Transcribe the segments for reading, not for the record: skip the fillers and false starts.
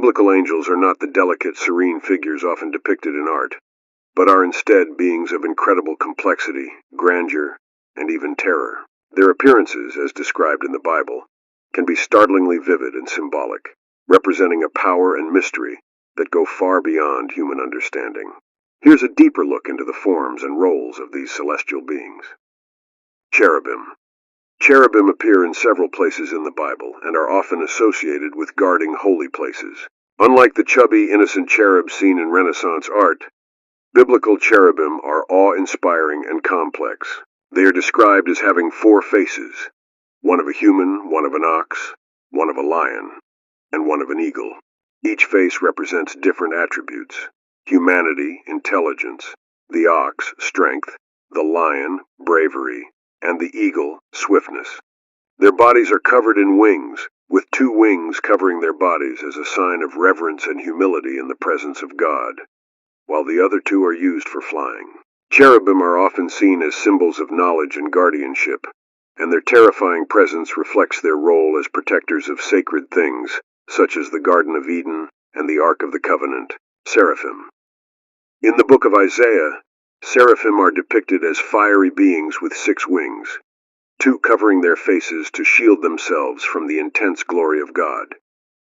Biblical angels are not the delicate, serene figures often depicted in art, but are instead beings of incredible complexity, grandeur, and even terror. Their appearances, as described in the Bible, can be startlingly vivid and symbolic, representing a power and mystery that go far beyond human understanding. Here's a deeper look into the forms and roles of these celestial beings. Cherubim. Cherubim appear in several places in the Bible and are often associated with guarding holy places. Unlike the chubby, innocent cherubs seen in Renaissance art, biblical cherubim are awe-inspiring and complex. They are described as having 4 faces, one of a human, one of an ox, one of a lion, and one of an eagle. Each face represents different attributes: humanity, intelligence; the ox, strength; the lion, bravery; and the eagle, swiftness. Their bodies are covered in wings, with 2 wings covering their bodies as a sign of reverence and humility in the presence of God, while the other 2 are used for flying. Cherubim are often seen as symbols of knowledge and guardianship, and their terrifying presence reflects their role as protectors of sacred things, such as the Garden of Eden and the Ark of the Covenant. Seraphim. In the book of Isaiah, seraphim are depicted as fiery beings with 6 wings, 2 covering their faces to shield themselves from the intense glory of God,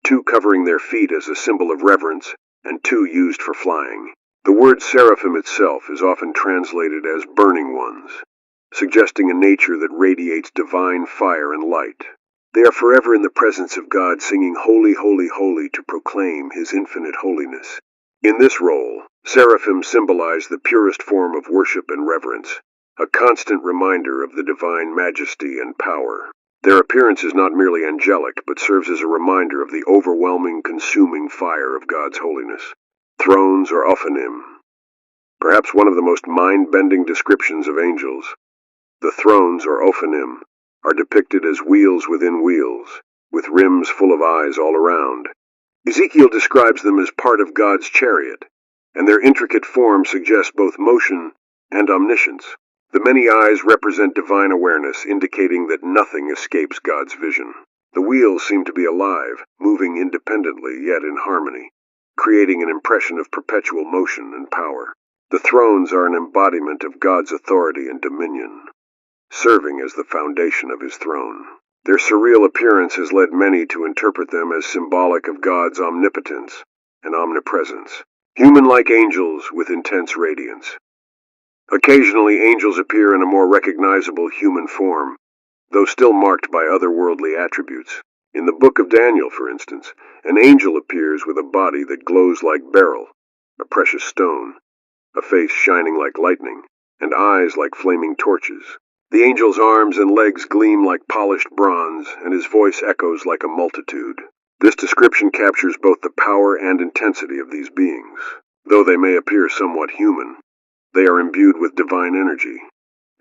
2 covering their feet as a symbol of reverence, and 2 used for flying. The word seraphim itself is often translated as burning ones, suggesting a nature that radiates divine fire and light. They are forever in the presence of God, singing "Holy, holy, holy" to proclaim His infinite holiness. In this role, seraphim symbolize the purest form of worship and reverence, a constant reminder of the divine majesty and power. Their appearance is not merely angelic, but serves as a reminder of the overwhelming, consuming fire of God's holiness. Thrones, or Ophanim. Perhaps one of the most mind-bending descriptions of angels. The thrones, or Ophanim, are depicted as wheels within wheels, with rims full of eyes all around. Ezekiel describes them as part of God's chariot, and their intricate form suggests both motion and omniscience. The many eyes represent divine awareness, indicating that nothing escapes God's vision. The wheels seem to be alive, moving independently yet in harmony, creating an impression of perpetual motion and power. The thrones are an embodiment of God's authority and dominion, serving as the foundation of His throne. Their surreal appearance has led many to interpret them as symbolic of God's omnipotence and omnipresence. Human-like angels with intense radiance. Occasionally, angels appear in a more recognizable human form, though still marked by otherworldly attributes. In the book of Daniel, for instance, an angel appears with a body that glows like beryl, a precious stone, a face shining like lightning, and eyes like flaming torches. The angel's arms and legs gleam like polished bronze, and his voice echoes like a multitude. This description captures both the power and intensity of these beings. Though they may appear somewhat human, they are imbued with divine energy,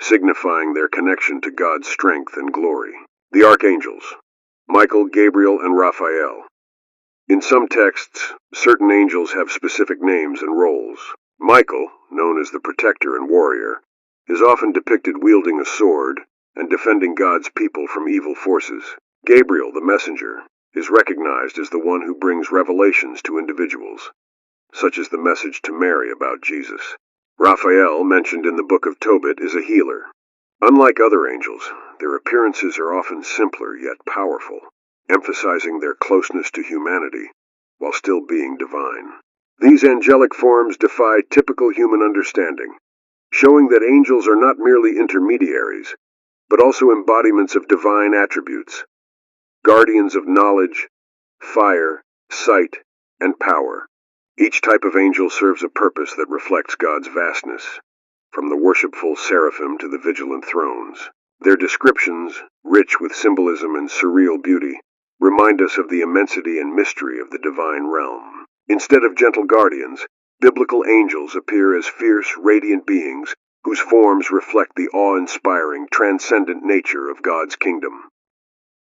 signifying their connection to God's strength and glory. The archangels. Michael, Gabriel, and Raphael. In some texts, certain angels have specific names and roles. Michael, known as the protector and warrior, is often depicted wielding a sword and defending God's people from evil forces. Gabriel, the messenger, is recognized as the one who brings revelations to individuals, such as the message to Mary about Jesus. Raphael, mentioned in the book of Tobit, is a healer. Unlike other angels, their appearances are often simpler yet powerful, emphasizing their closeness to humanity while still being divine. These angelic forms defy typical human understanding, showing that angels are not merely intermediaries, but also embodiments of divine attributes, guardians of knowledge, fire, sight, and power. Each type of angel serves a purpose that reflects God's vastness, from the worshipful seraphim to the vigilant thrones. Their descriptions, rich with symbolism and surreal beauty, remind us of the immensity and mystery of the divine realm. Instead of gentle guardians, biblical angels appear as fierce, radiant beings whose forms reflect the awe-inspiring, transcendent nature of God's kingdom.